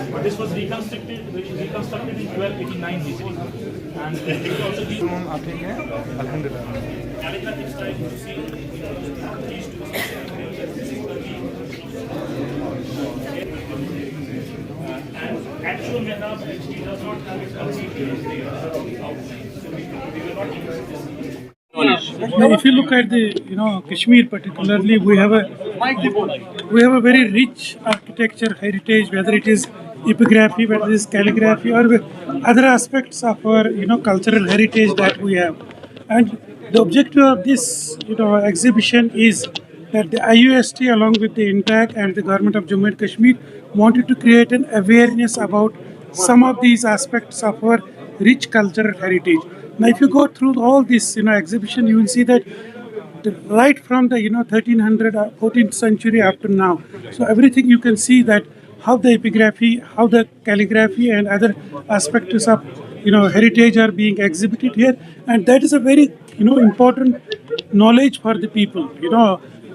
But this was reconstructed in 1289 BCE. And it could also be आप ठीक हैं? अल्हम्दुलिल्लाह। calligraphic style you see these two and actual mihrab actually does not have its complete outline. So we will not use this. Now, if you look at the Kashmir particularly, we have a very rich architecture heritage, whether it is epigraphy, whether it is calligraphy, or other aspects of our cultural heritage that we have. And the objective of this exhibition is that the IUST along with the INTAC and the government of Jammu and Kashmir wanted to create an awareness about some of these aspects of our rich cultural heritage. Now, if you go through all this exhibition, you will see that right from the 1300 14th century up to now. So everything you can see that how the epigraphy, how the calligraphy and other aspects of heritage are being exhibited here, and that is a very important knowledge for the people.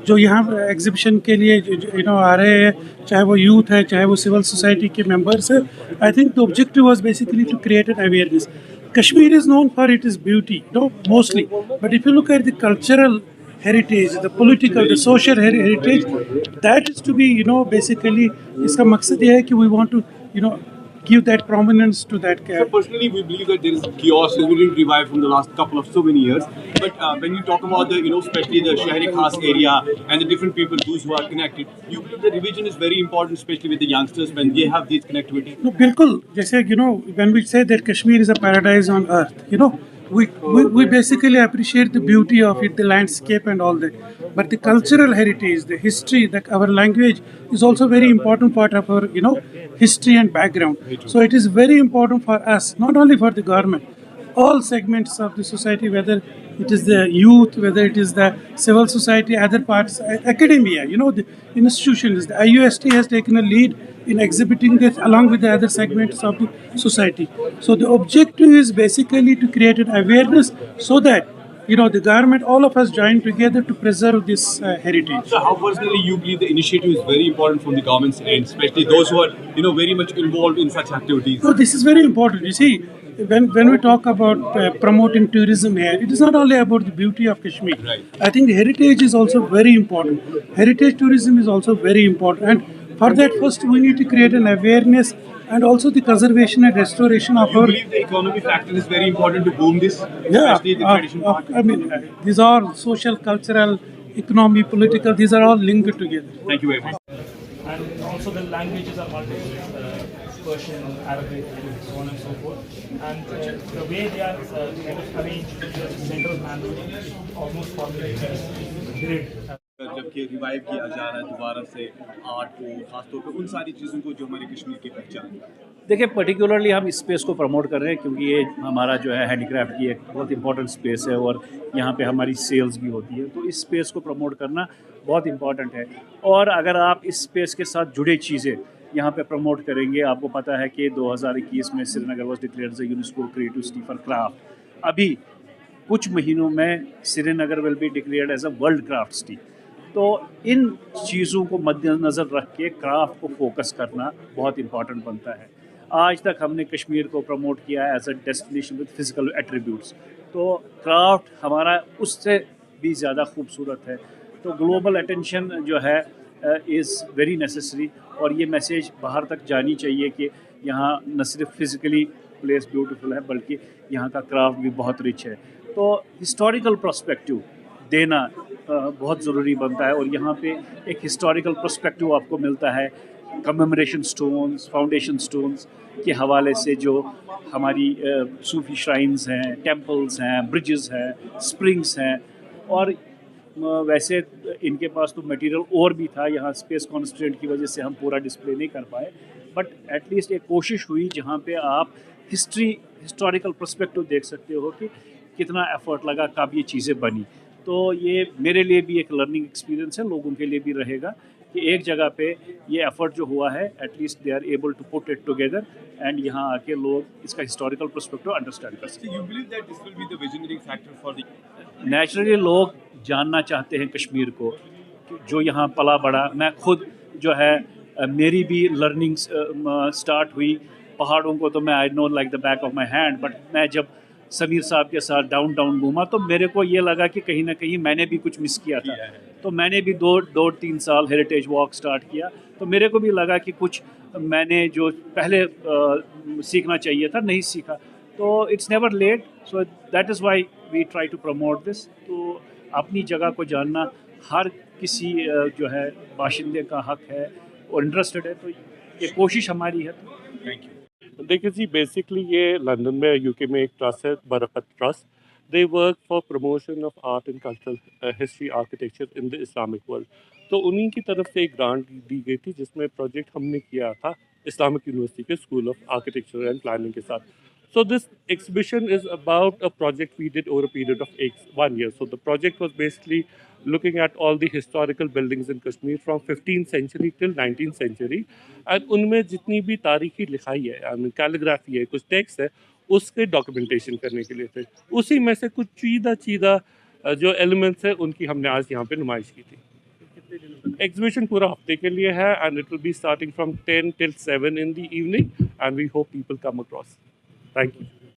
जो यहाँ exhibition के लिए आ रहे हैं, चाहे वो youth है, चाहे वो सिविल सोसाइटी के मेंबर्स है. I think the objective was basically to create an awareness. Kashmir is known for its beauty, mostly. But if you look at the cultural heritage, the political, the social heritage, that is to be, basically, इसका मकसद ये है कि we want to, give that prominence to that So character. personally, we believe that there is chaos has been revived from the last couple of so many years. But when you talk about the, especially the Shahri Khas area and the different people, those who are connected, you believe the revision is very important, especially with the youngsters when they have these connectivity. No, बिल्कुल. जैसे when we say that Kashmir is a paradise on earth, we basically appreciate the beauty of it, the landscape and all that. But the cultural heritage, the history, our language is also very important part of our history and background. So it is very important for us, not only for the government, all segments of the society, whether it is the youth, whether it is the civil society, other parts, academia, the institutions. The IUST has taken a lead in exhibiting this along with the other segments of the society. So the objective is basically to create an awareness so that the government, all of us join together to preserve this heritage. So how personally you believe the initiative is very important from the government's end, especially those who are very much involved in such activities? So this is very important. You see, when we talk about promoting tourism here, it is not only about the beauty of Kashmir. Right. I think the heritage is also very important. Heritage tourism is also very important, and for that first we need to create an awareness and also the conservation and restoration of You our. believe the economic factor is very important to boom this, Yeah, especially the traditional part? I mean, these are social, cultural, economic, political. These are all linked together. Thank you very much. And also the languages are multiple, Persian, Arabic, so on and so forth. And the way they are kind of arranged with the central mantle, it almost formulates a grid. जबकि revive किया जा रहा है दोबारा से art को, खासतौर पर उन सारी चीज़ों को जो हमारे कश्मीर की पहचान है. देखिए, पर्टिकुलरली हम इस स्पेस को प्रमोट कर रहे हैं क्योंकि ये हमारा जो है हैंडीक्राफ्ट की एक बहुत इंपॉर्टेंट स्पेस है और यहाँ पे हमारी सेल्स भी होती है, तो इस स्पेस को प्रमोट करना बहुत इंपॉर्टेंट है. और अगर आप इस स्पेस के साथ जुड़े चीज़ें यहाँ पे प्रमोट करेंगे, आपको पता है कि 2021 में Srinagar was declared as UNESCO creative city for craft. अभी कुछ महीनों में Srinagar will be declared as a world craft city. तो इन चीज़ों को मद्देनज़र रख के क्राफ्ट को फोकस करना बहुत इम्पॉर्टेंट बनता है. आज तक हमने कश्मीर को प्रमोट किया है as a destination with physical attributes, तो क्राफ्ट हमारा उससे भी ज़्यादा खूबसूरत है. तो ग्लोबल अटेंशन जो है इज़ वेरी नेसेसरी, और ये मैसेज बाहर तक जानी चाहिए कि यहाँ न सिर्फ फिज़िकली प्लेस ब्यूटीफुल है बल्कि यहाँ का क्राफ्ट भी बहुत रिच है. तो हिस्टोरिकल पर्सपेक्टिव देना बहुत ज़रूरी बनता है, और यहाँ पे एक हिस्टोरिकल पर्सपेक्टिव आपको मिलता है कमेमोरेशन स्टोन्स, फाउंडेशन स्टोन्स के हवाले से, जो हमारी सूफी श्राइन्स हैं, टेम्पल्स हैं, ब्रिजेस हैं, स्प्रिंग्स हैं, और वैसे इनके पास तो मटेरियल और भी था, यहाँ स्पेस कॉन्स्ट्रेंट की वजह से हम पूरा डिस्प्ले नहीं कर पाए, बट एटलीस्ट एक कोशिश हुई जहाँ पे आप हिस्टोरिकल पर्सपेक्टिव देख सकते हो कि कितना एफर्ट लगा, कब ये चीज़ें बनी। तो ये मेरे लिए भी एक लर्निंग एक्सपीरियंस है, लोगों के लिए भी रहेगा कि एक जगह पे ये एफर्ट जो हुआ है at least they are able to put it together and यहाँ आके लोग इसका हिस्टोरिकल पर्सपेक्टिव अंडरस्टैंड कर सकते So you believe that this will be the visionary factor for the हैं। नेचुरली लोग जानना चाहते हैं कश्मीर को, कि जो यहाँ पला बड़ा। मैं खुद जो है मेरी भी लर्निंग स्टार्ट हुई पहाड़ों को, तो मैं I know like the back of my hand, but मैं जब समीर साहब के साथ डाउन टाउन घूमा तो मेरे को ये लगा कि कहीं ना कहीं मैंने भी कुछ मिस किया था। तो मैंने भी दो 3 साल हेरिटेज वॉक स्टार्ट किया, तो मेरे को भी लगा कि कुछ मैंने जो पहले सीखना चाहिए था नहीं सीखा। तो it's never late, so that is why we try to promote this. तो अपनी जगह को जानना हर किसी जो है बाशिंदे का हक है और इंटरेस्टेड है, तो ये कोशिश हमारी है। देखिए जी, बेसिकली ये लंदन में यूके में एक ट्रस्ट है, बरकत trust. They work for promotion of art and cultural history architecture in the Islamic world. तो उन्हीं की तरफ से एक ग्रांट दी गई थी जिसमें प्रोजेक्ट हमने किया था इस्लामिक यूनिवर्सिटी के school of architecture and planning के साथ। So this exhibition is about a project we did over a period of 1 year. So the project was basically looking at all the historical buildings in Kashmir from 15th century till 19th century. And उनमें जितनी भी तारीखी लिखाई है, I mean calligraphy है, कुछ text है, उसके डॉक्यूमेंटेशन करने के लिए थे। उसी में से कुछ चीदा जो एलिमेंट्स है उनकी हमने आज यहाँ पे नुमाइश की थी। एग्जीबिशन पूरा हफ्ते के लिए है and it will be starting from 10 till 7 in the evening and we hope people come across. Thank you.